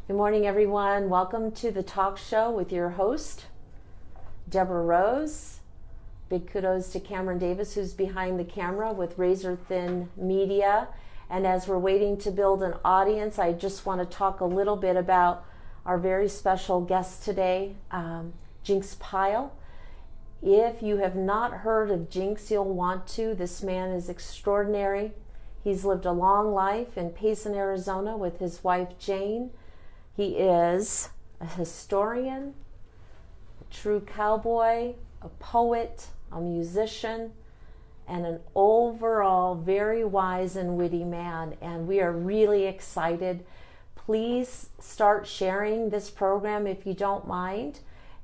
Good morning, everyone. Welcome to the talk show with your host, Deborah Rose. Big kudos to Cameron Davis, who's behind the camera with Razor Thin Media. And as we're waiting to build an audience, I just want to talk a little bit about our very special guest today, Jinx Pyle. If you have not heard of Jinx, you'll want to. This man is extraordinary. He's lived a long life in Payson, Arizona with his wife, Jayne. He is a historian, a true cowboy, a poet, a musician, and an overall very wise and witty man. And we are really excited. Please start sharing this program if you don't mind,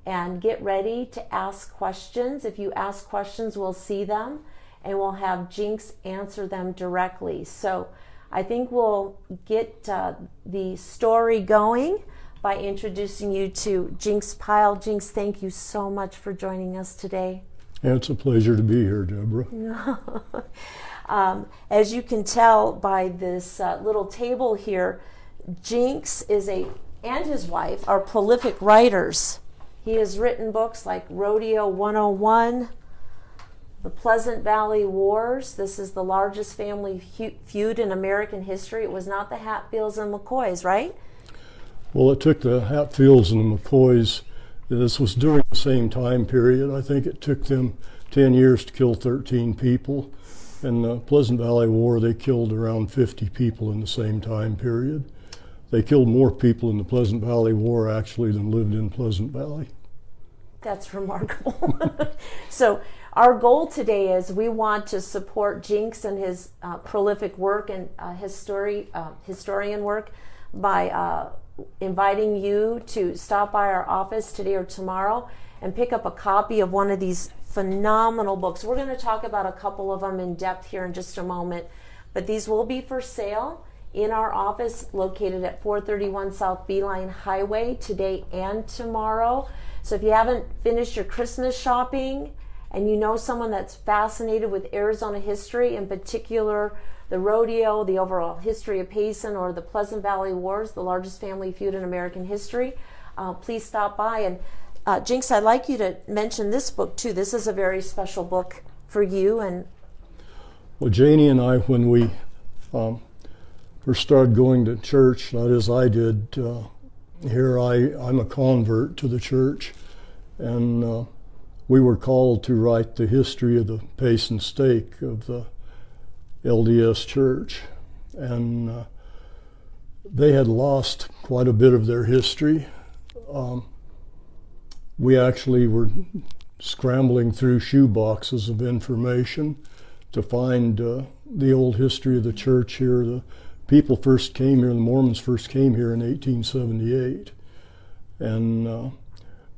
and get ready to ask questions. If you ask questions, we'll see them, and we'll have Jinx answer them directly. So I think we'll get the story going by introducing you to Jinx Pyle. Jinx, thank you so much for joining us today. It's a pleasure to be here, Deborah. As you can tell by this little table here, Jinx and his wife are prolific writers. He has written books like Rodeo 101, The Pleasant Valley Wars. This is the largest family feud in American history. It was not the Hatfields and McCoys, right? Well, it took the Hatfields and the McCoys. This was during the same time period. I think it took them 10 years to kill 13 people. In the Pleasant Valley War, they killed around 50 people in the same time period. They killed more people in the Pleasant Valley War, actually, than lived in Pleasant Valley. That's remarkable. So our goal today is we want to support Jinx and his prolific work and historian work by inviting you to stop by our office today or tomorrow and pick up a copy of one of these phenomenal books. We're going to talk about a couple of them in depth here in just a moment, but these will be for sale in our office located at 431 South Beeline Highway today and tomorrow. So if you haven't finished your Christmas shopping and you know someone that's fascinated with Arizona history, in particular the rodeo, the overall history of Payson, or the Pleasant Valley Wars, the largest family feud in American history, please stop by. And Jinx, I'd like you to mention this book too. This is a very special book for you. And well, Jayne and I, when we first started going to church, that is, I did, here I'm a convert to the church, and we were called to write the history of the Payson stake of the LDS church, and they had lost quite a bit of their history. We actually were scrambling through shoe boxes of information to find the old history of the church here. The people first came here, the Mormons first came here in 1878, and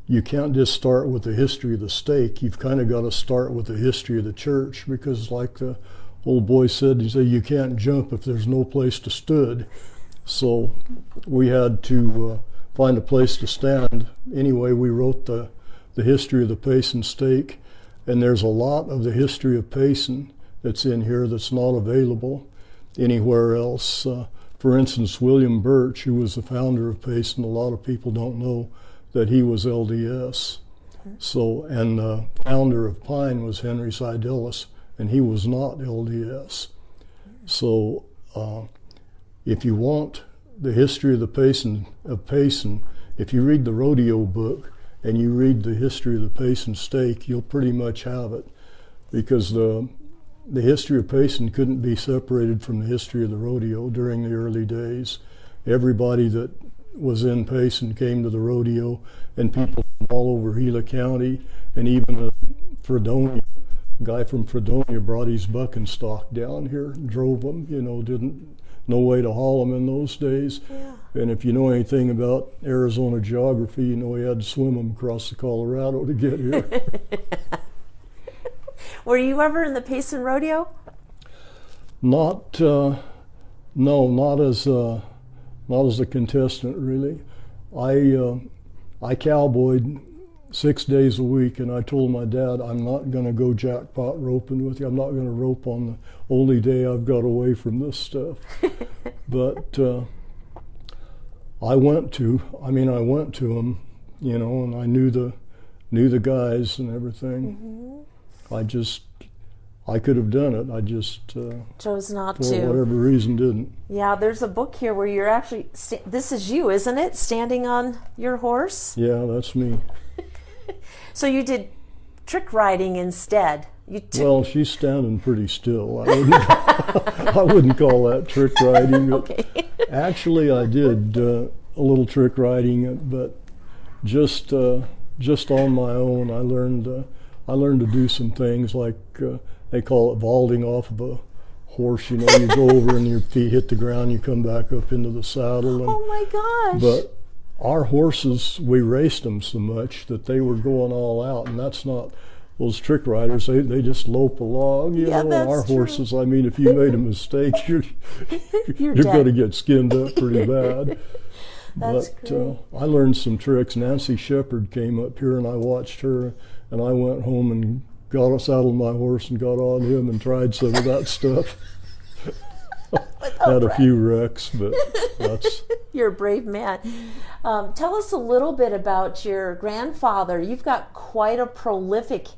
you can't just start with the history of the stake. You've kind of got to start with the history of the church, because like the old boy said, you can't jump if there's no place to stood. So we had to find a place to stand. Anyway, we wrote the history of the Payson stake, and there's a lot of the history of Payson that's in here that's not available anywhere else. For instance, William Birch, who was the founder of Payson, a lot of people don't know that he was LDS. So, and the founder of Pine was Henry Sidelis, and he was not LDS. So if you want the history of the Payson, if you read the Rodeo book and you read the history of the Payson stake, you'll pretty much have it, because the history of Payson couldn't be separated from the history of the rodeo during the early days. Everybody that was in Payson came to the rodeo, and people from all over Gila County, and even Fredonia. A guy from Fredonia brought his bucking stock down here, drove them, didn't no way to haul them in those days. Yeah. And if you know anything about Arizona geography, you know he had to swim them across the Colorado to get here. Were you ever in the Payson Rodeo? Not as a contestant, really. I cowboyed 6 days a week, and I told my dad, I'm not going to go jackpot roping with you. I'm not going to rope on the only day I've got away from this stuff. But I went to them, you know, and I knew the guys and everything. I could have done it. I just chose not for to. whatever reason didn't. Yeah, there's a book here where you're actually, this is you, isn't it? Standing on your horse? Yeah, that's me. So you did trick riding instead. Well, she's standing pretty still. I wouldn't call that trick riding. Okay. Actually, I did a little trick riding, but just on my own. I learned to do some things like they call it vaulting off of a horse. You know, you go over and your feet hit the ground, you come back up into the saddle. And, oh my gosh! But our horses, we raced them so much that they were going all out, and that's not. Those trick riders, they just lope along, you know. That's our true. horses, I mean, if you made a mistake, you're going to get skinned up pretty bad. That's but great. I learned some tricks. Nancy Shepherd came up here, and I watched her, and I went home and saddled my horse and got on him and tried some of that stuff. Had a few wrecks, but that's... You're a brave man. Tell us a little bit about your grandfather. You've got quite a prolific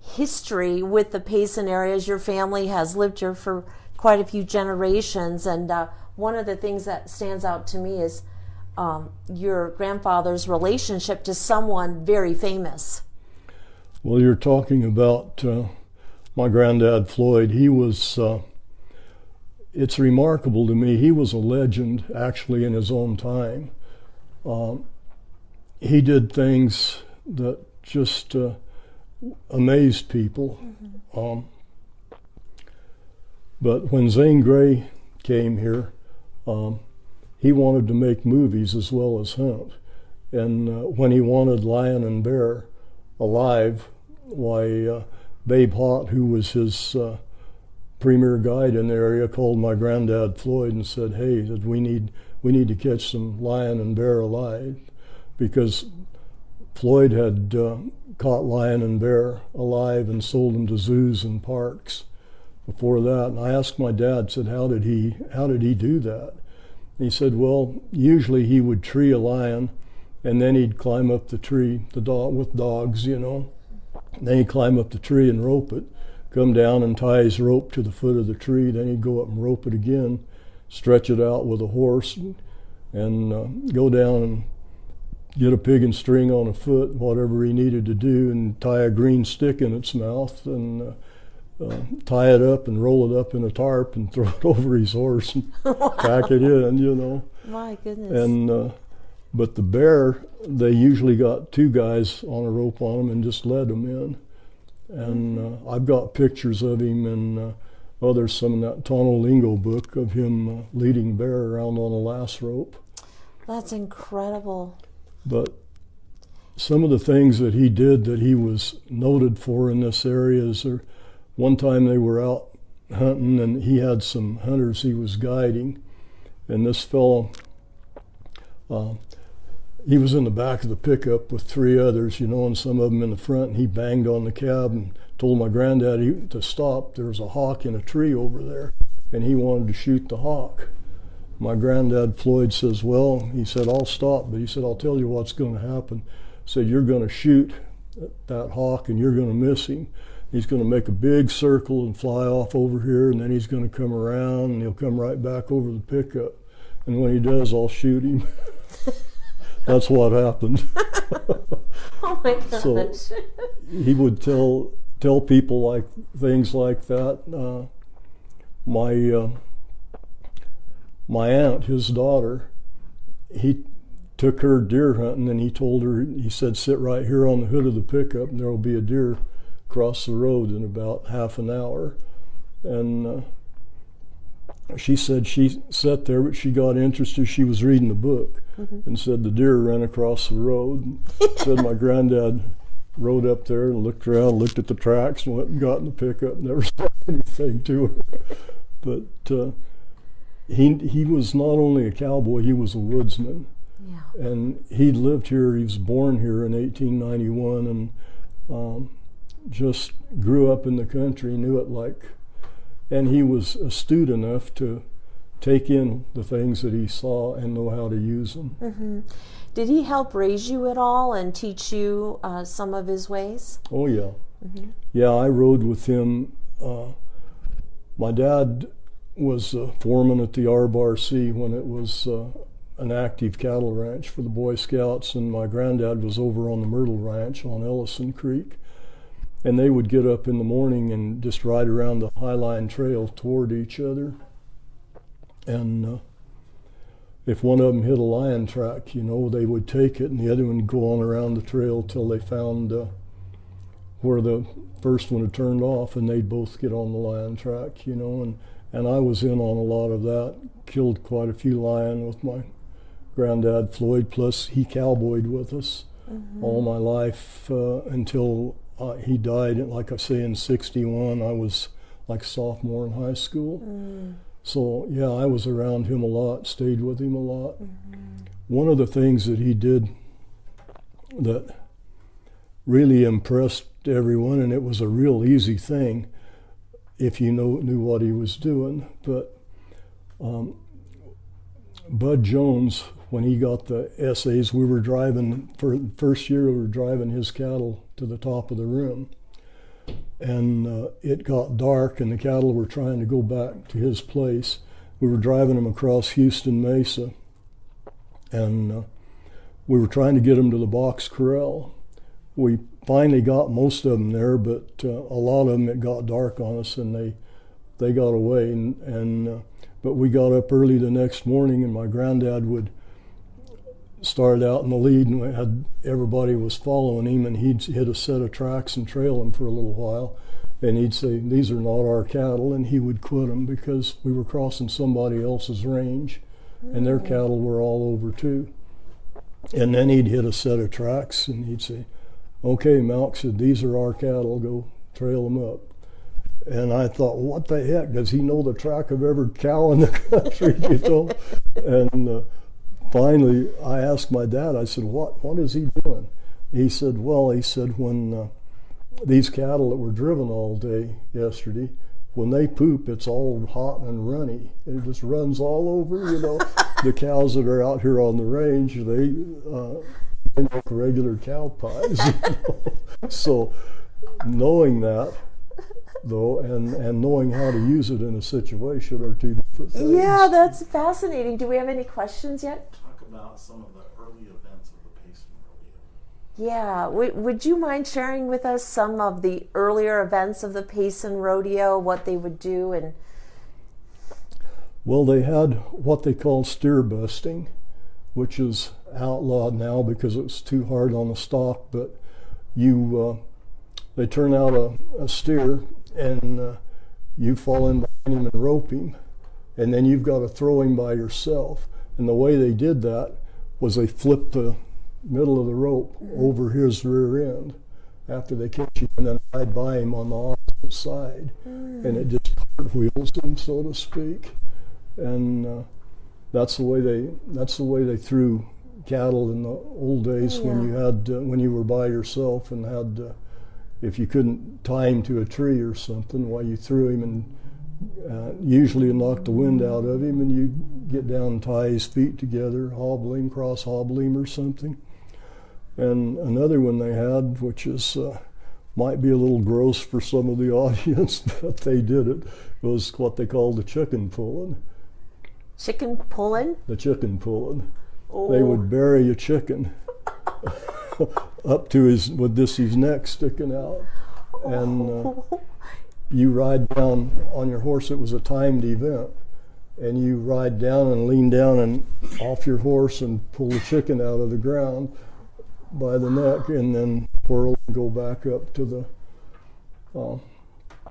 history with the Payson areas. Your family has lived here for quite a few generations, and one of the things that stands out to me is your grandfather's relationship to someone very famous. Well, you're talking about my granddad Floyd. He was... it's remarkable to me. He was a legend, actually, in his own time. He did things that just amazed people. But when Zane Grey came here, he wanted to make movies as well as hunt. And when he wanted lion and bear alive, why Babe Hott, who was his premier guide in the area, called my granddad Floyd and said, "Hey, we need to catch some lion and bear alive," because Floyd had caught lion and bear alive and sold them to zoos and parks before that. And I asked my dad, said, how did he do that? And he said, well, usually he would tree a lion, and then he'd climb up the tree, with dogs, you know. And then he'd climb up the tree and rope it, come down and tie his rope to the foot of the tree. Then he'd go up and rope it again, stretch it out with a horse, and go down and get a pig and string on a foot, whatever he needed to do, and tie a green stick in its mouth, and tie it up and roll it up in a tarp and throw it over his horse and pack it in, you know. My goodness. And but the bear, they usually got two guys on a rope on them and just led them in. And I've got pictures of him, and there's some in that Tono Lingo book of him leading bear around on a lasso rope. That's incredible. But some of the things that he did that he was noted for in this area is one time they were out hunting, and he had some hunters he was guiding, and this fellow, he was in the back of the pickup with three others, you know, and some of them in the front, and he banged on the cab and told my granddad to stop. There was a hawk in a tree over there, and he wanted to shoot the hawk. My granddad Floyd says, well, he said, I'll stop, but he said, I'll tell you what's going to happen. He said, you're going to shoot that hawk and you're going to miss him. He's going to make a big circle and fly off over here, and then he's going to come around and he'll come right back over the pickup. And when he does, I'll shoot him. That's what happened. Oh my gosh. So he would tell people things like that. My aunt, his daughter, he took her deer hunting, and he told her, he said, sit right here on the hood of the pickup and there will be a deer across the road in about half an hour. And she said she sat there, but she got interested. She was reading the book and said the deer ran across the road. Said my granddad rode up there and looked around, looked at the tracks, and went and got in the pickup. Never saw anything to her. But he was not only a cowboy, he was a woodsman. Yeah. And he lived here, he was born here in 1891, and just grew up in the country, knew it and he was astute enough to take in the things that he saw and know how to use them. Mm-hmm. Did he help raise you at all and teach you some of his ways? Oh, yeah. Mm-hmm. Yeah, I rode with him. My dad was a foreman at the RBRC when it was an active cattle ranch for the Boy Scouts, and my granddad was over on the Myrtle Ranch on Ellison Creek. And they would get up in the morning and just ride around the Highline Trail toward each other. And if one of them hit a lion track, they would take it, and the other one would go on around the trail till they found where the first one had turned off, and they'd both get on the lion track, and I was in on a lot of that. Killed quite a few lion with my granddad Floyd, plus he cowboyed with us all my life until he died, like I say, in '61. I was like a sophomore in high school. So yeah, I was around him a lot, stayed with him a lot. One of the things that he did that really impressed everyone, and it was a real easy thing if you knew what he was doing, but Bud Jones, when he got the essays, we were driving, for the first year we were driving his cattle to the top of the rim, and it got dark and the cattle were trying to go back to his place. We were driving them across Houston Mesa, and we were trying to get them to the box corral. We finally got most of them there, but a lot of them, it got dark on us and they got away. But we got up early the next morning, and my granddad would start out in the lead, and everybody was following him, and he'd hit a set of tracks and trail them for a little while, and he'd say, "These are not our cattle," and he would quit them because we were crossing somebody else's range, and their cattle were all over too. And then he'd hit a set of tracks, and he'd say, "Okay, Malk," said, "these are our cattle, go trail them up." And I thought, what the heck, does he know the track of every cow in the country, And finally, I asked my dad, I said, what is he doing? He said, when these cattle that were driven all day yesterday, when they poop, it's all hot and runny. It just runs all over, The cows that are out here on the range, they make regular cow pies. So knowing that, though, and knowing how to use it in a situation are two different things. Yeah, that's fascinating. Do we have any questions yet? Talk about some of the early events of the Payson Rodeo. Yeah, would you mind sharing with us some of the earlier events of the Payson Rodeo, what they would do? And well, they had what they call steer busting, which is outlawed now because it was too hard on the stock, but they turn out a steer, and you fall in behind him and rope him, and then you've got to throw him by yourself. And the way they did that was they flipped the middle of the rope over his rear end after they catch you, and then ride by him on the opposite side, and it just cartwheels him, so to speak. And that's the way they threw cattle in the old days. When you were by yourself and had. If you couldn't tie him to a tree or something, while you threw him, and usually knocked the wind out of him, and you'd get down and tie his feet together, cross hobble him or something. And another one they had, which is might be a little gross for some of the audience, but they did it, was what they called the chicken pulling. Chicken pulling? The chicken pulling. Oh. They would bury a chicken up to his neck sticking out, and you ride down on your horse. It was a timed event, and you ride down and lean down and off your horse and pull the chicken out of the ground by the neck, and then whirl and go back up to the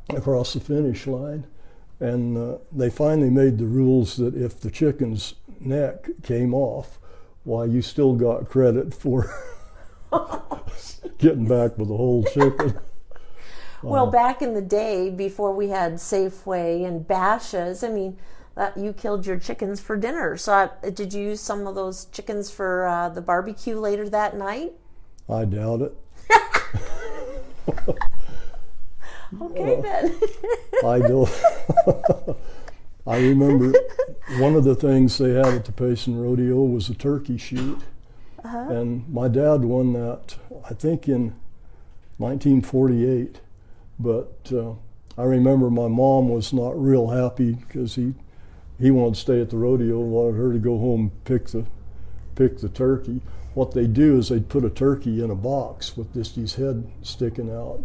across the finish line. And they finally made the rules that if the chicken's neck came off, why, you still got credit for getting back with the whole chicken. Well, back in the day, before we had Safeway and Bashas', you killed your chickens for dinner. So did you use some of those chickens for the barbecue later that night? I doubt it. Okay, then. I don't. I remember one of the things they had at the Payson Rodeo was a turkey shoot. And my dad won that, I think, in 1948. But I remember my mom was not real happy because he wanted to stay at the rodeo and wanted her to go home and pick the turkey. What they do is they'd put a turkey in a box with just his head sticking out,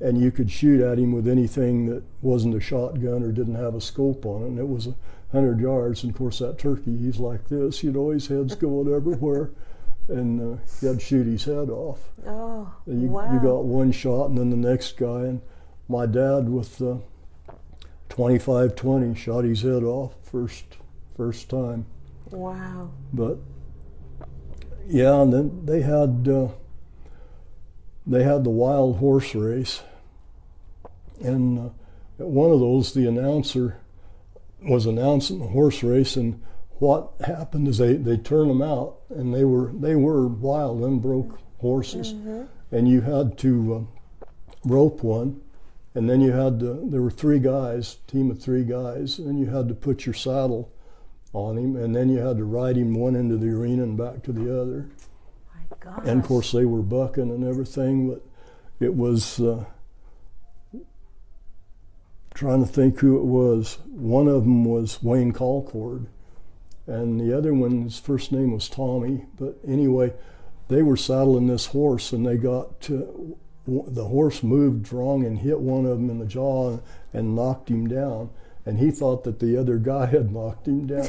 and you could shoot at him with anything that wasn't a shotgun or didn't have a scope on it, and it was 100 yards. And of course that turkey, he's like this, his head's going everywhere, and you had to shoot his head off. Oh, And you wow. got one shot, and then the next guy, and my dad with 25-20 shot his head off first time. Wow. But yeah, and then they had the wild horse race, and at one of those the announcer was announcing the horse race, and what happened is they turned them out, and they were wild, unbroke horses, and you had to rope one, and then there were team of three guys, and you had to put your saddle on him, and then you had to ride him one end of the arena and back to the other. My gosh. And of course they were bucking and everything, but it was, trying to think who it was. One of them was Wayne Colcord, and the other one, his first name was Tommy. But anyway, they were saddling this horse, and they got the horse moved wrong and hit one of them in the jaw and knocked him down. And he thought that the other guy had knocked him down.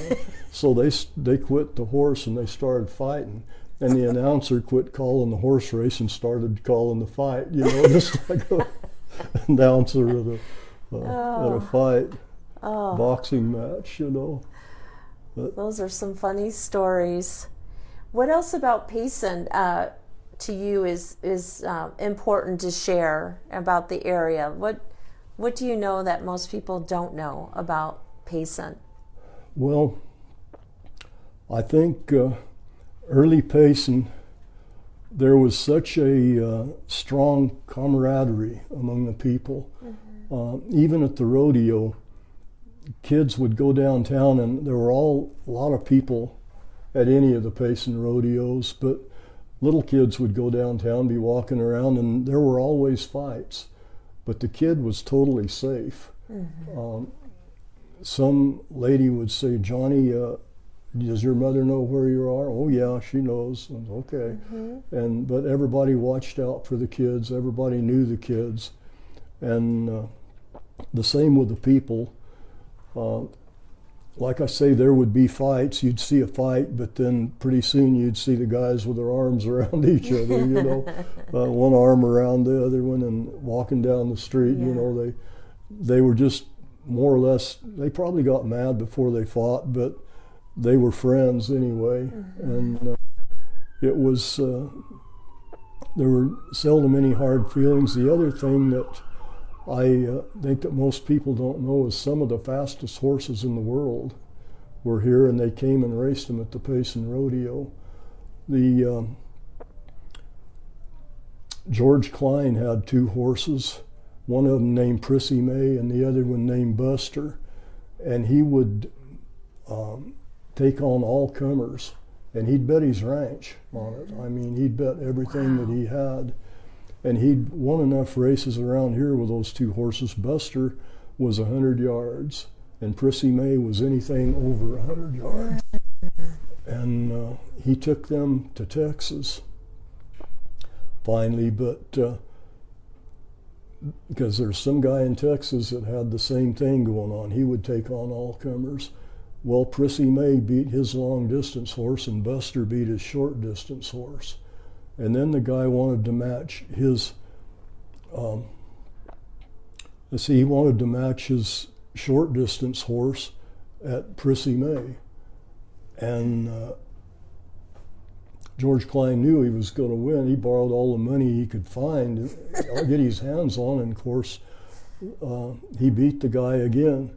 So they quit the horse and they started fighting. And the announcer quit calling the horse race and started calling the fight, just like an announcer at a fight, boxing match, But, those are some funny stories. What else about Payson to you is important to share about the area? What do you know that most people don't know about Payson? Well, I think early Payson, there was such a strong camaraderie among the people. Even at the rodeo, kids would go downtown, and there were a lot of people at any of the Payson rodeos, but little kids would go downtown, be walking around, and there were always fights. But the kid was totally safe. Some lady would say, "Johnny, does your mother know where you are?" "Oh yeah, she knows." "Okay." But everybody watched out for the kids. Everybody knew the kids, and the same with the people. Like I say, there would be fights. You'd see a fight, but then pretty soon you'd see the guys with their arms around each other, one arm around the other one, and walking down the street. They were just more or less, they probably got mad before they fought, but they were friends anyway. And it was, there were seldom any hard feelings. The other thing that I think that most people don't know is some of the fastest horses in the world were here, and they came and raced them at the Payson Rodeo. The George Klein had two horses, one of them named Prissy May and the other one named Buster, and he would take on all comers, and he'd bet his ranch on it. I mean, he'd bet everything that he had. And he'd won enough races around here with those two horses. Buster was 100 yards, and Prissy May was anything over 100 yards. And he took them to Texas finally, but because there's some guy in Texas that had the same thing going on. He would take on all comers. Well, Prissy May beat his long distance horse, and Buster beat his short distance horse. And then the guy wanted to match his, he wanted to match his short distance horse at Prissy May. And George Klein knew he was going to win. He borrowed all the money he could find, get his hands on, and of course, he beat the guy again.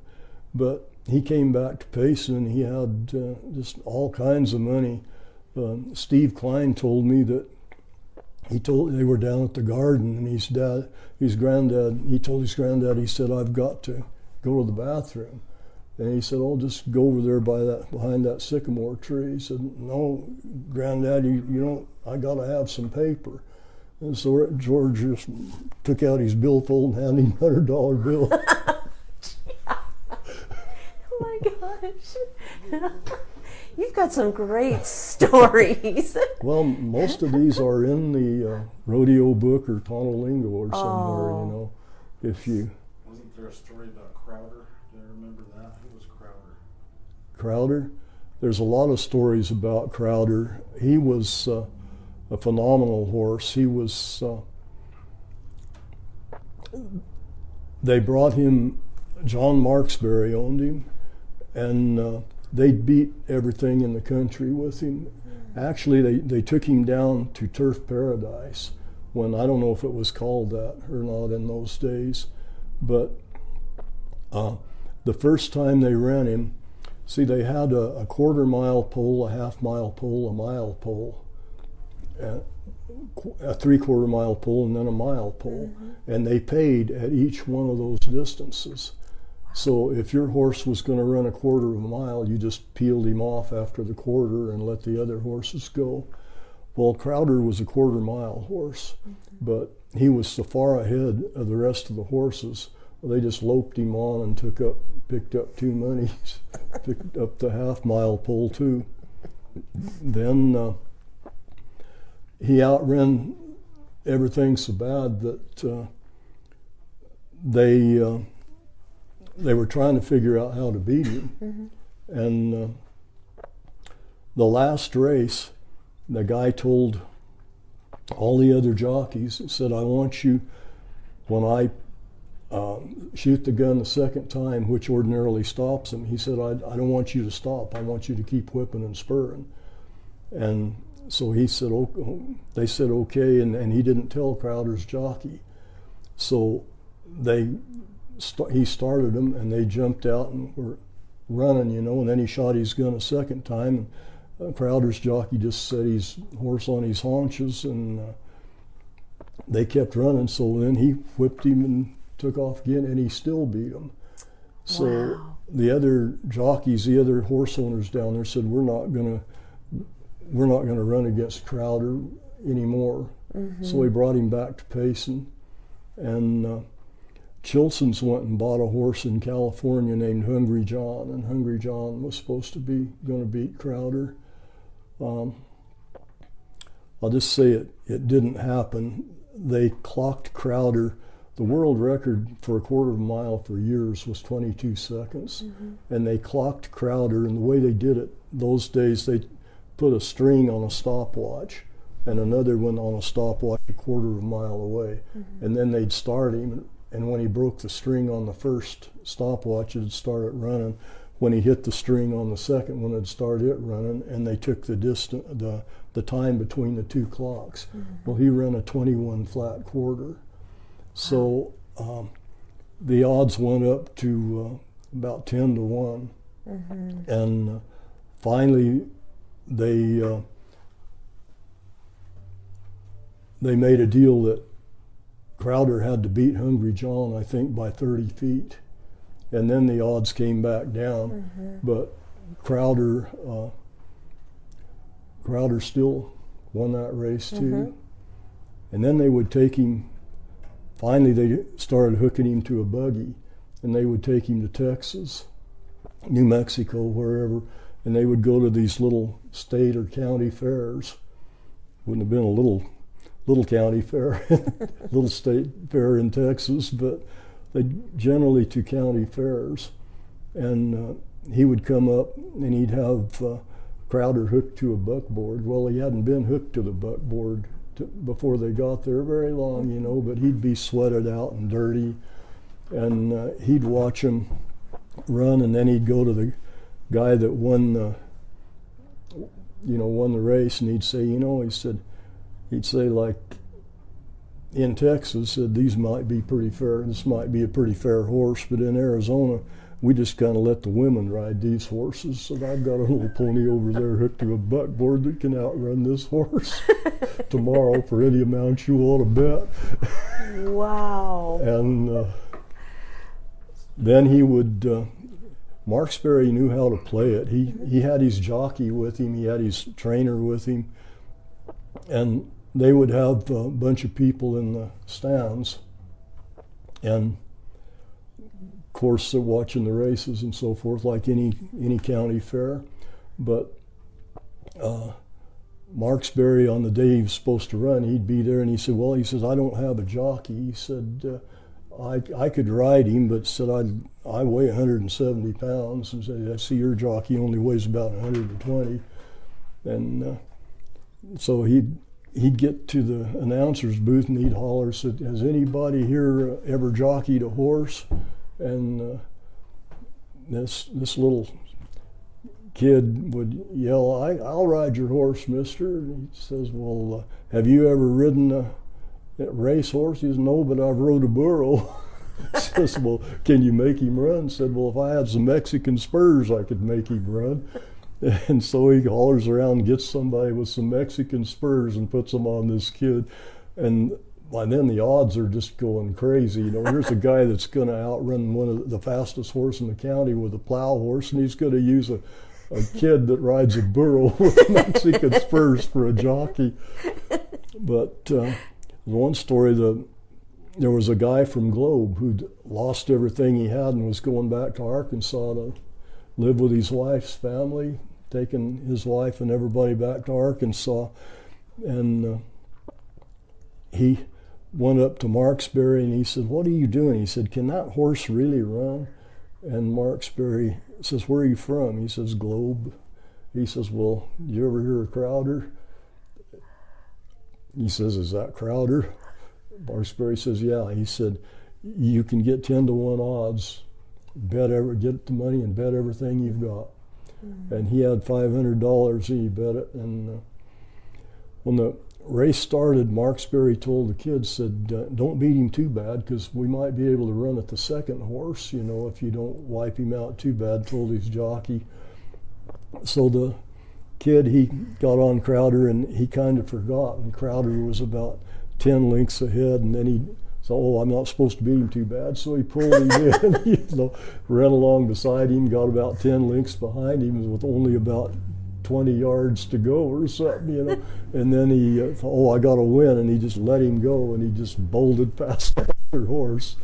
But he came back to Payson, and he had just all kinds of money. Steve Klein told me that they were down at the garden, and he told his granddad, he said, "I've got to go to the bathroom." And he said, "Oh, just go over there behind that sycamore tree." He said, "No, Granddad, you don't. I got to have some paper." And so George just took out his billfold and handed him $100 bill. Oh my gosh. You've got some great stories. Well, most of these are in the Rodeo book or Tonolingo or somewhere, you know. If you Wasn't there a story about Crowder? Do you remember that? Who was Crowder? Crowder, there's a lot of stories about Crowder. He was a phenomenal horse. He was. They brought him. John Marksbury owned him, and they beat everything in the country with him. Actually, they took him down to Turf Paradise, when I don't know if it was called that or not in those days, but the first time they ran him, see, they had a quarter-mile pole, a half-mile pole, a mile pole, a three-quarter-mile pole, and then a mile pole, and they paid at each one of those distances. So if your horse was going to run a quarter of a mile, you just peeled him off after the quarter and let the other horses go. Well, Crowder was a quarter-mile horse, but he was so far ahead of the rest of the horses, they just loped him on and picked up 2 monies, picked up the half-mile pole too. Then he outran everything so bad that they were trying to figure out how to beat him. And the last race, the guy told all the other jockeys, said, "I want you, when I shoot the gun the second time," which ordinarily stops him, he said, I don't want you to stop. I want you to keep whipping and spurring. And so he said, they said, okay, and he didn't tell Crowder's jockey. So he started them, and they jumped out and were running, you know, and then he shot his gun a second time. And Crowder's jockey just set his horse on his haunches, and they kept running. So then he whipped him and took off again, and he still beat him. So wow. The other jockeys, the other horse owners down there said, we're not gonna run against Crowder anymore. So we brought him back to Payson, and Chilson's went and bought a horse in California named Hungry John, and Hungry John was supposed to be going to beat Crowder. I'll just say it didn't happen. They clocked Crowder. The world record for a quarter of a mile for years was 22 seconds, and they clocked Crowder, and the way they did it those days, they put a string on a stopwatch and another one on a stopwatch a quarter of a mile away, and then they'd start him. And when he broke the string on the first stopwatch, it'd start it running. When he hit the string on the second one, it'd start it running, and they took the time between the two clocks. Well, he ran a 21 flat quarter. So the odds went up to about 10 to 1. And finally, they made a deal that Crowder had to beat Hungry John, I think, by 30 feet. And then the odds came back down. But Crowder still won that race too. And then they would take him, finally they started hooking him to a buggy, and they would take him to Texas, New Mexico, wherever, and they would go to these little state or county fairs. Wouldn't have been a little county fair, little state fair in Texas, but they generally to county fairs. And he would come up and he'd have Crowder hooked to a buckboard. Well, he hadn't been hooked to the buckboard before they got there very long, you know, but he'd be sweated out and dirty, and he'd watch him run, and then he'd go to the guy that won the race, and he'd say, he'd say, like, in Texas, said, these might be pretty fair, this might be a pretty fair horse, but in Arizona, we just kind of let the women ride these horses. So I've got a little pony over there hooked to a buckboard that can outrun this horse tomorrow for any amount you want to bet. Wow. And then he would, Marksbury knew how to play it. He had his jockey with him, he had his trainer with him, and they would have a bunch of people in the stands, and of course they're watching the races and so forth, like any county fair. But Marksbury, on the day he was supposed to run, he'd be there, and he said, well, he says, I don't have a jockey. He said, I could ride him, but said I weigh 170 pounds, and said, I see your jockey only weighs about 120. And so he'd get to the announcer's booth and he'd holler, said, has anybody here ever jockeyed a horse? And this little kid would yell, I'll ride your horse, mister. And he says, well, have you ever ridden a race horse? He says, no, but I've rode a burro. He says, well, can you make him run? Said, well, if I had some Mexican spurs, I could make him run. And so he hollers around and gets somebody with some Mexican spurs and puts them on this kid. And by then the odds are just going crazy. You know, here's a guy that's going to outrun one of the fastest horse in the county with a plow horse, and he's going to use a kid that rides a burro with Mexican spurs for a jockey. But one story, there was a guy from Globe who'd lost everything he had and was going back to Arkansas to live with his wife's family, taking his wife and everybody back to Arkansas. And he went up to Marksbury and he said, what are you doing? He said, can that horse really run? And Marksbury says, where are you from? He says, Globe. He says, well, did you ever hear of Crowder? He says, is that Crowder? Marksbury says, yeah. He said, you can get 10-to-1 odds. Get the money and bet everything you've got. Mm-hmm. And he had $500 and he bet it. And when the race started, Marksbury told the kids, said, don't beat him too bad, because we might be able to run at the second horse, you know, if you don't wipe him out too bad, told his jockey. So the kid, he got on Crowder and he kind of forgot, and Crowder was about 10 lengths ahead, and then he thought, oh, I'm not supposed to beat him too bad, so he pulled him in, you know, ran along beside him, got about 10 lengths behind him with only about 20 yards to go or something, you know, and then he thought, oh, I got to win, and he just let him go, and he just bolted past the other horse.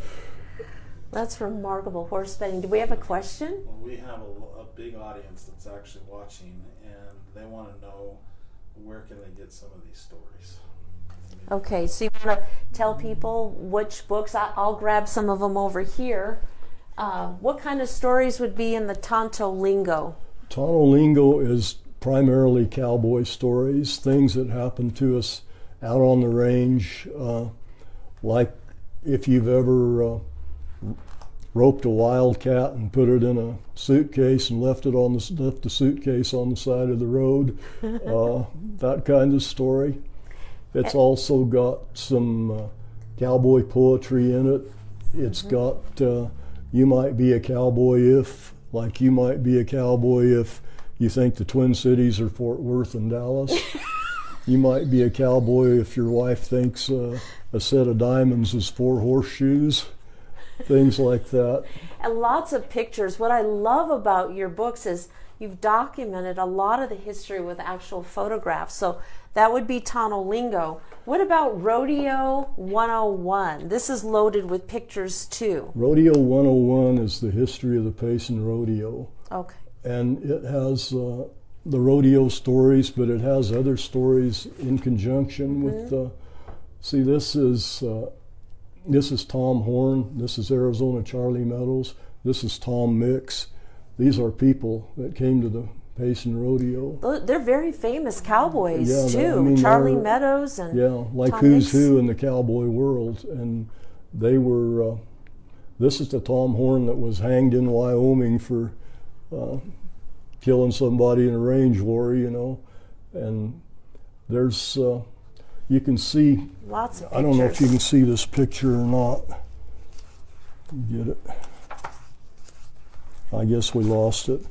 That's remarkable horse betting. Do we have a question? Well, we have a big audience that's actually watching, and they want to know, where can they get some of these stories? Okay, so you want to tell people which books? I'll grab some of them over here. What kind of stories would be in the Tonto lingo? Tonto lingo is primarily cowboy stories, things that happen to us out on the range, like if you've ever roped a wildcat and put it in a suitcase and left the suitcase on the side of the road, that kind of story. It's also got some cowboy poetry in it. It's got you might be a cowboy if, like you might be a cowboy if you think the Twin Cities are Fort Worth and Dallas. You might be a cowboy if your wife thinks a set of diamonds is 4 horseshoes, things like that. And lots of pictures. What I love about your books is you've documented a lot of the history with actual photographs. So that would be Tonto lingo. What about Rodeo 101? This is loaded with pictures too. Rodeo 101 is the history of the Payson Rodeo. Okay. And it has the rodeo stories, but it has other stories in conjunction with. See, this is Tom Horn. This is Arizona Charlie Meadows. This is Tom Mix. These are people that came to the Payson Rodeo. They're very famous cowboys too. I mean, Charlie Meadows and like Tom who's Mix. who in the cowboy world, and they were. This is the Tom Horn that was hanged in Wyoming for killing somebody in a range war, you know. And there's you can see. Lots of pictures. I don't know if you can see this picture or not. Get it? I guess we lost it.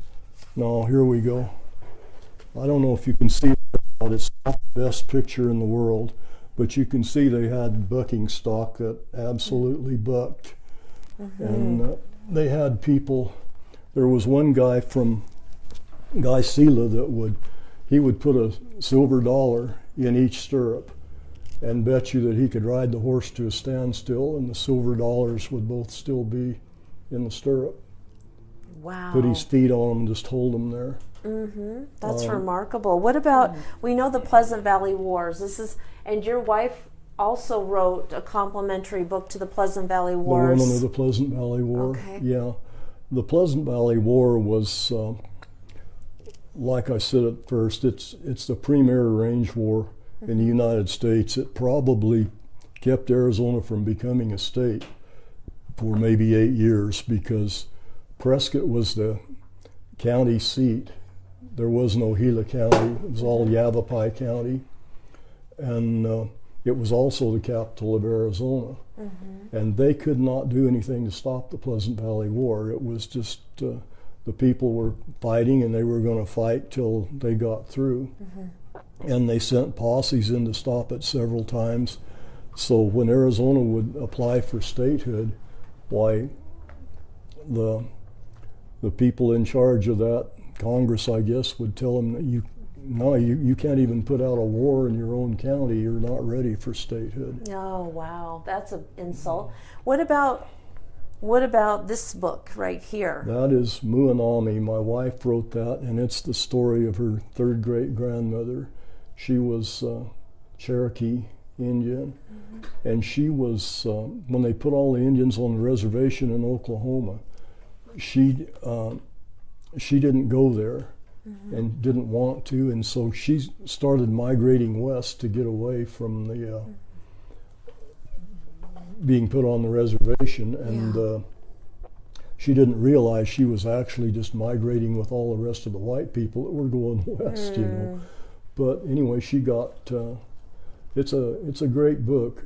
No, here we go. I don't know if you can see it. It's not the best picture in the world, but you can see they had bucking stock that absolutely bucked. And they had people there was one guy from Guy Sela that would put a silver dollar in each stirrup and bet you that he could ride the horse to a standstill and the silver dollars would both still be in the stirrup. Wow. Put his feet on them and just hold them there. Mm-hmm. That's remarkable. What about, we know the Pleasant Valley Wars. And your wife also wrote a complimentary book to the Pleasant Valley Wars. The Women of the Pleasant Valley War. Okay. Yeah. The Pleasant Valley War was, like I said at first, it's the premier range war in the United States. It probably kept Arizona from becoming a state for maybe 8 years because Prescott was the county seat. There was no Gila County. It was all Yavapai County. And it was also the capital of Arizona. Mm-hmm. And they could not do anything to stop the Pleasant Valley War. It was just the people were fighting and they were going to fight till they got through. Mm-hmm. And they sent posses in to stop it several times. So when Arizona would apply for statehood, why the people in charge of that, Congress, I guess, would tell them that you can't even put out a war in your own county. You're not ready for statehood. Oh, wow. That's an insult. What about this book right here? That is Muanami. My wife wrote that, and it's the story of her third great-grandmother. She was Cherokee Indian, mm-hmm. and she was, when they put all the Indians on the reservation in Oklahoma, she didn't go there. Mm-hmm. and didn't want to, and so she started migrating west to get away from the being put on the reservation, and she didn't realize she was actually just migrating with all the rest of the white people that were going west, you know. But anyway, she got it's a great book.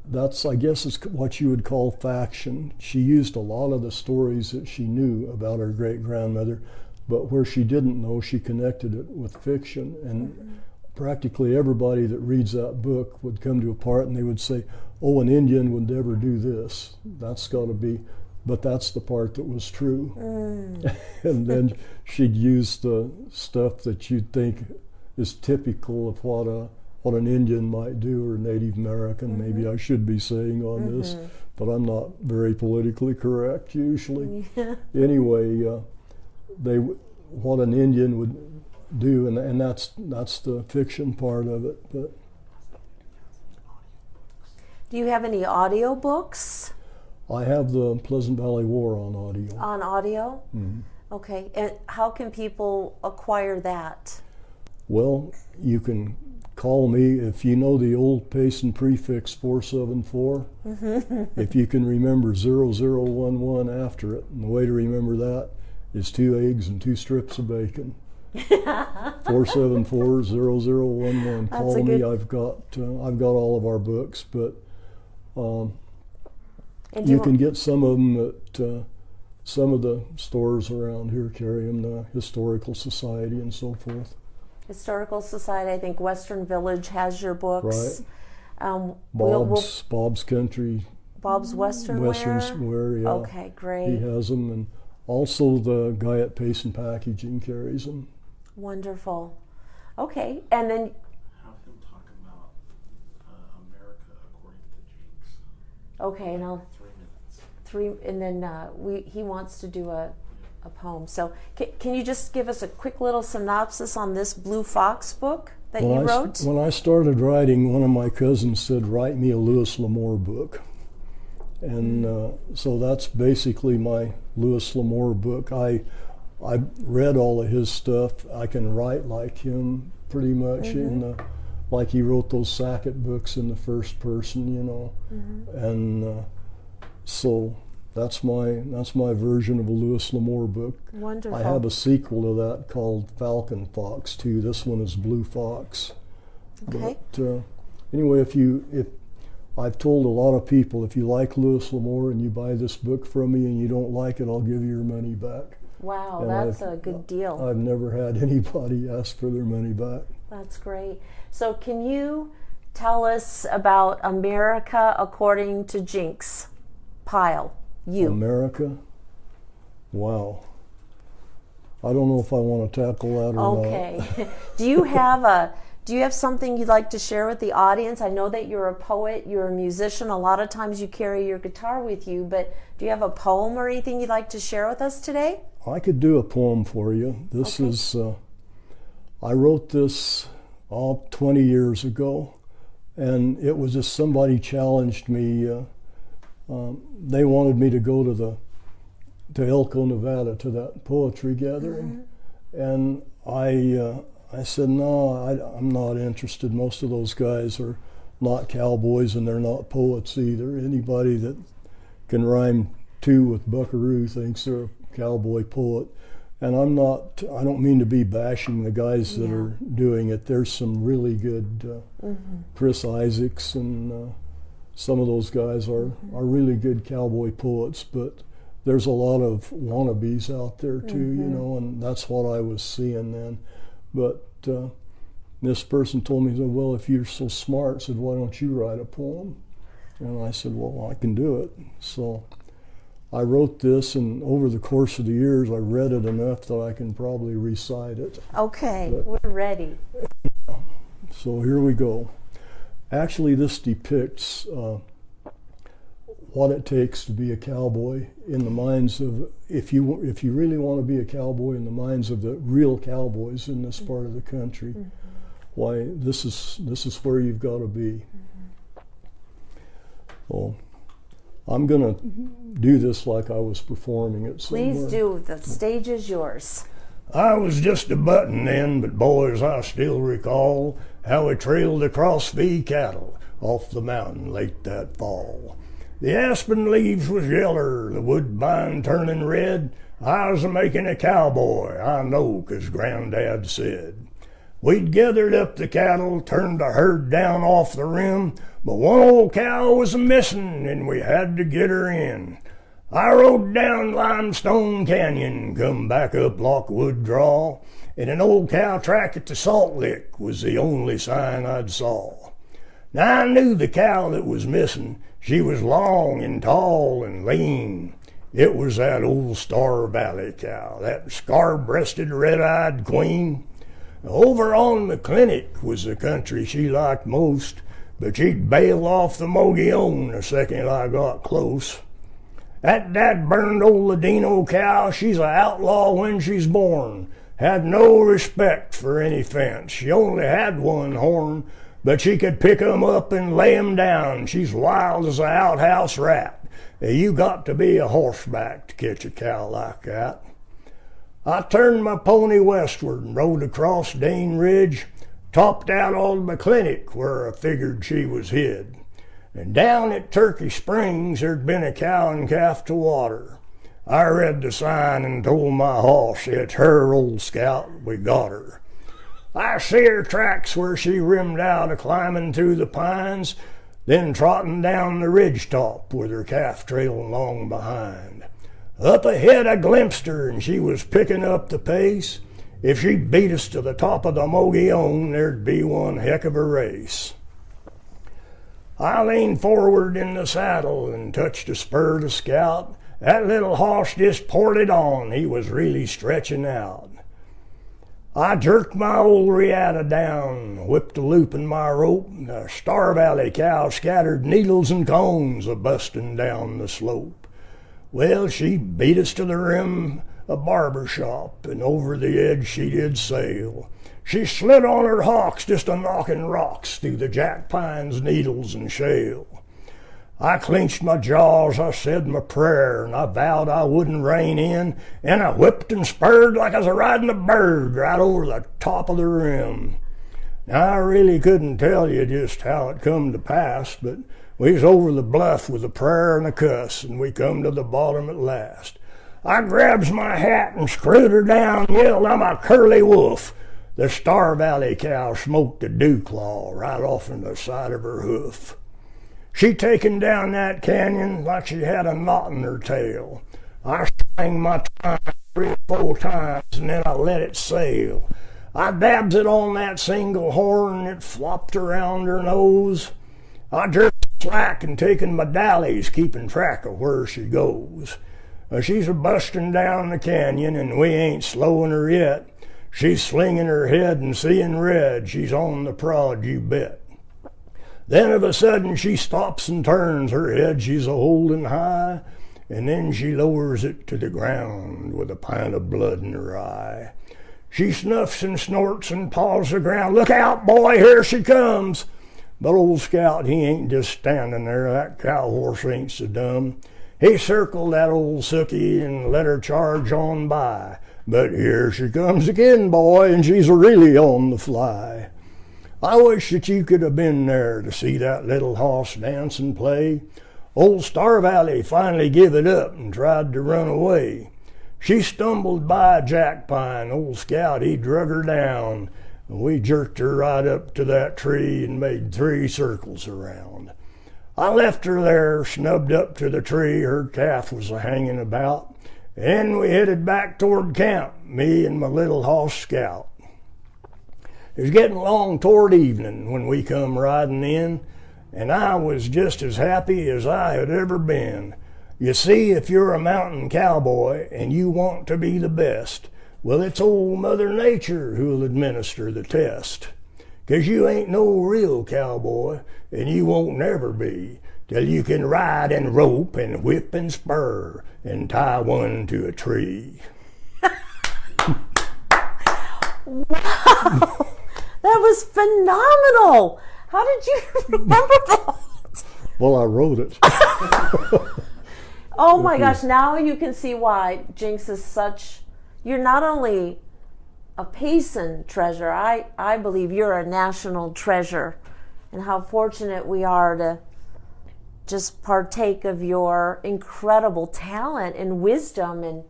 That's, I guess, is what you would call faction. She used a lot of the stories that she knew about her great-grandmother, but where she didn't know, she connected it with fiction. And practically everybody that reads that book would come to a part and they would say, oh, an Indian would never do this. That's got to be, but that's the part that was true. And then she'd use the stuff that you'd think is typical of what an Indian might do, or Native American, maybe I should be saying on this, but I'm not very politically correct usually. Anyway, what an Indian would do, and that's the fiction part of it. But do you have any audio books? I have the Pleasant Valley War on audio. On audio? Mm-hmm. Okay, and how can people acquire that? Well, you can call me if you know the old Payson prefix 474. If you can remember 0011 after it, and the way to remember that is 2 eggs and 2 strips of bacon. 474-0011. Call me. I've got all of our books, but you can get some of them at some of the stores around here carry them, the Historical Society and so forth. Historical Society, I think Western Village has your books. Right. Bob's Country. Bob's Western Wear, yeah. Okay, great. He has them, and also the guy at Payson Packaging carries them. Wonderful. Okay, and then have him talk about America according to Jinx. Okay, and I'll 3 minutes. and then he wants to do a poem. So can you just give us a quick little synopsis on this Blue Fox book that you wrote? When I started writing, one of my cousins said, write me a Louis L'Amour book. And so that's basically my Louis L'Amour book. I read all of his stuff. I can write like him pretty much, like he wrote those Sackett books in the first person, you know. And so that's my version of a Louis L'Amour book. Wonderful. I have a sequel to that called Falcon Fox too. This one is Blue Fox. Okay. But anyway, if I've told a lot of people, if you like Louis L'Amour and you buy this book from me and you don't like it, I'll give you your money back. Wow, and that's a good deal. I've never had anybody ask for their money back. That's great. So can you tell us about America according to Jinx Pyle? America Wow. I don't know if I want to tackle that or not. Okay. Do you have something you'd like to share with the audience? I know that you're a poet, you're a musician. A lot of times you carry your guitar with you, but do you have a poem or anything you'd like to share with us today? I could do a poem for you. This is, I wrote this 20 years ago, and it was just somebody challenged me. They wanted me to go to Elko, Nevada, to that poetry gathering, and I said, no, I'm not interested. Most of those guys are not cowboys, and they're not poets either. Anybody that can rhyme two with buckaroo thinks they're a cowboy poet. And I don't mean to be bashing the guys that are doing it. There's some really good, Chris Isaacs and some of those guys are really good cowboy poets, but there's a lot of wannabes out there too, you know, and that's what I was seeing then. But this person told me, well, if you're so smart, said, why don't you write a poem? And I said, well, I can do it. So I wrote this, and over the course of the years, I read it enough that I can probably recite it. Okay, we're ready. So here we go. Actually, this depicts what it takes to be a cowboy in the minds of, if you really want to be a cowboy, in the minds of the real cowboys in this part of the country. Why, this is where you've got to be. Well, I'm going to do this like I was performing it somewhere. Please do. The stage is yours. I was just a button then, but boys, I still recall how we trailed across V cattle off the mountain late that fall. The aspen leaves was yeller, the woodbine turning red. I was a-making a cowboy, I know, 'cause Granddad said. We'd gathered up the cattle, turned the herd down off the rim, but one old cow was a-missing, and we had to get her in. I rode down Limestone Canyon, come back up Lockwood Draw, and an old cow track at the Salt Lick was the only sign I'd saw. Now I knew the cow that was missing. She was long and tall and lean. It was that old Star Valley cow, that scar-breasted, red-eyed queen. Over on the clinic was the country she liked most, but she'd bail off the Mogollon the second I got close. That dad-burned old Ladino cow, she's a outlaw when she's born. Had no respect for any fence. She only had one horn, but she could pick 'em up and lay 'em down. She's wild as a outhouse rat. You got to be a horseback to catch a cow like that. I turned my pony westward and rode across Dane Ridge, topped out on the clinic where I figured she was hid. And down at Turkey Springs there'd been a cow and calf to water. I read the sign and told my hoss, it's her, old scout, we got her. I see her tracks where she rimmed out a-climbing through the pines, then trotting down the ridge top with her calf trailing along behind. Up ahead I glimpsed her, and she was picking up the pace. If she beat us to the top of the Mogollon, there'd be one heck of a race. I leaned forward in the saddle and touched a spur to Scout. That little hoss just poured it on. He was really stretching out. I jerked my old riata down, whipped a loop in my rope. The Star Valley cow scattered needles and cones a-busting down the slope. Well, she beat us to the rim a barber shop, and over the edge she did sail. She slid on her hocks, just a-knocking rocks through the jack pines, needles, and shale. I clenched my jaws, I said my prayer, and I vowed I wouldn't rein in, and I whipped and spurred like I was riding a bird right over the top of the rim. Now, I really couldn't tell you just how it come to pass, but we was over the bluff with a prayer and a cuss, and we come to the bottom at last. I grabs my hat and screwed her down, yelled, I'm a curly wolf. The Star Valley cow smoked a dew claw right off in the side of her hoof. She taken down that canyon like she had a knot in her tail. I sang my time 3 or 4 times, and then I let it sail. I dabs it on that single horn, and it flopped around her nose. I jerked slack and taken my dallies, keeping track of where she goes. She's a-bustin' down the canyon, and we ain't slowing her yet. She's slinging her head and seeing red. She's on the prod, you bet. Then of a sudden she stops and turns her head. She's a-holding high, and then she lowers it to the ground with a pint of blood in her eye. She snuffs and snorts and paws the ground. Look out, boy, here she comes. But old Scout, he ain't just standing there. That cow horse ain't so dumb. He circled that old sookie and let her charge on by. But here she comes again, boy, and she's really on the fly. I wish that you could have been there to see that little hoss dance and play. Old Star Valley finally give it up and tried to run away. She stumbled by a jack pine. Old Scout, he drug her down. And we jerked her right up to that tree and made 3 circles around. I left her there, snubbed up to the tree. Her calf was a-hanging about. And we headed back toward camp, me and my little hoss Scout. It was getting along toward evening when we come riding in, and I was just as happy as I had ever been. You see, if you're a mountain cowboy and you want to be the best, well, it's old Mother Nature who'll administer the test. 'Cause you ain't no real cowboy, and you won't never be, till you can ride and rope and whip and spur and tie one to a tree. Wow, that was phenomenal. How did you remember that? Well, I wrote it. Oh my gosh, now you can see why Jinx is such, you're not only a Payson treasure, I believe you're a national treasure, and how fortunate we are to just partake of your incredible talent and wisdom,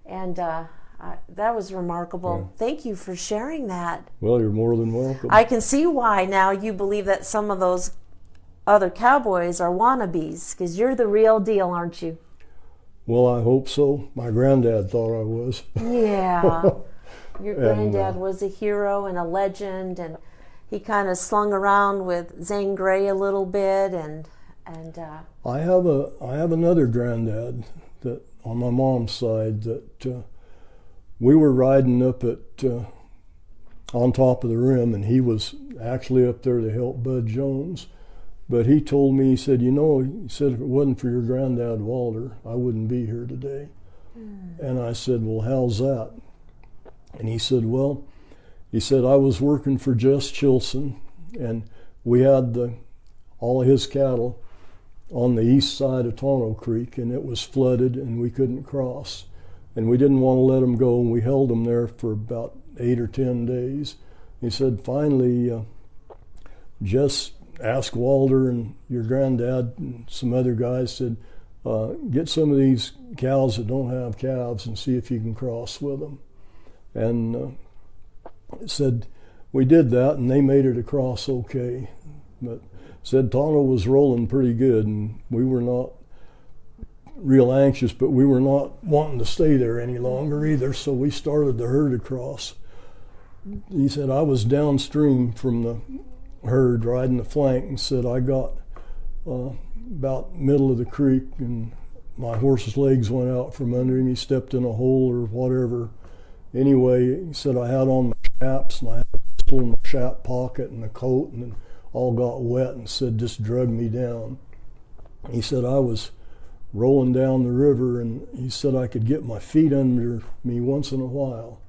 and that was remarkable. Yeah. Thank you for sharing that. Well, you're more than welcome. I can see why now you believe that some of those other cowboys are wannabes, because you're the real deal, aren't you? Well, I hope so. My granddad thought I was. Yeah. Your granddad was a hero and a legend, and he kind of slung around with Zane Grey a little bit, and I have another granddad that on my mom's side that we were riding up at on top of the rim, and he was actually up there to help Bud Jones. But he told me, he said, if it wasn't for your granddad Walter, I wouldn't be here today. And I said, well, how's that? And he said, I was working for Jess Chilson, and we had all of his cattle on the east side of Tonto Creek, and it was flooded, and we couldn't cross. And we didn't want to let them go, and we held them there for about 8 or 10 days. He said, finally, Jess asked Walter and your granddad and some other guys, said, get some of these cows that don't have calves and see if you can cross with them. And said, we did that, and they made it across okay. But said Tonto was rolling pretty good, and we were not real anxious, but we were not wanting to stay there any longer either, so we started the herd across. He said, I was downstream from the herd riding the flank, and said I got about middle of the creek, and my horse's legs went out from under him. He stepped in a hole or whatever. Anyway, he said I had on my chaps, and I had a pistol in my chap pocket and a coat, and it all got wet, and said just drug me down. He said I was rolling down the river, and he said I could get my feet under me once in a while,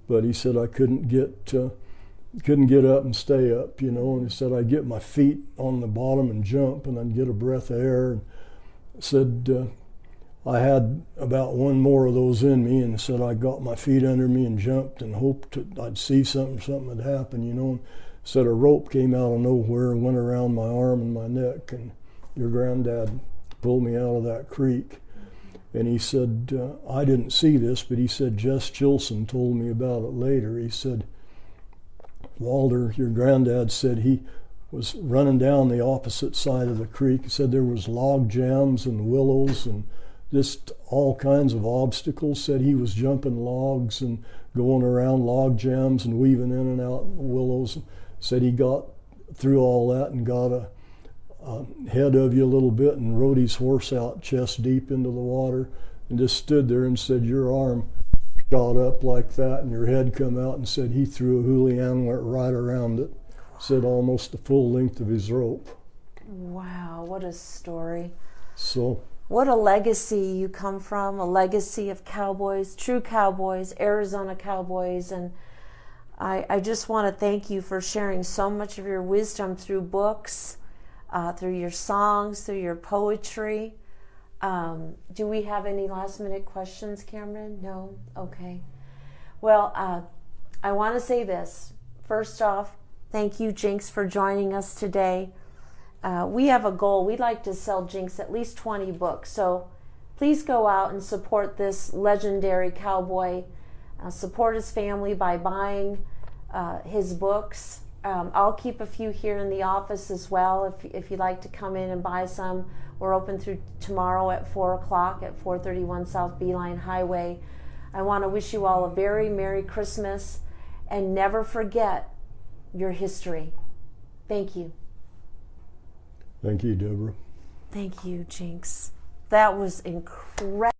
but he said I couldn't get up and stay up, and he said I'd get my feet on the bottom and jump, and I'd get a breath of air. And said I had about one more of those in me, and said I got my feet under me and jumped and hoped that I'd see something would happen, and said a rope came out of nowhere and went around my arm and my neck, and your granddad pulled me out of that creek. And he said, I didn't see this, but he said Jess Chilson told me about it later. He said, Walter, your granddad, said he was running down the opposite side of the creek. He said there was log jams and willows and just all kinds of obstacles. Said he was jumping logs and going around log jams and weaving in and out willows. Said he got through all that and got ahead of you a little bit and rode his horse out chest deep into the water and just stood there and said, your arm shot up like that and your head come out, and said he threw a Julian, went right around it, said almost the full length of his rope. Wow, what a story. So what a legacy you come from, a legacy of cowboys, true cowboys, Arizona cowboys. And I just want to thank you for sharing so much of your wisdom through books, through your songs, through your poetry. Do we have any last minute questions, Cameron? No? Okay. Well, I want to say this. First off, thank you, Jinx, for joining us today. We have a goal. We'd like to sell Jinx at least 20 books. So please go out and support this legendary cowboy. Support his family by buying his books. I'll keep a few here in the office as well if you'd like to come in and buy some. We're open through tomorrow at 4 o'clock at 431 South Beeline Highway. I want to wish you all a very Merry Christmas, and never forget your history. Thank you. thank you, Deborah. Thank you, Jinx. That was incredible.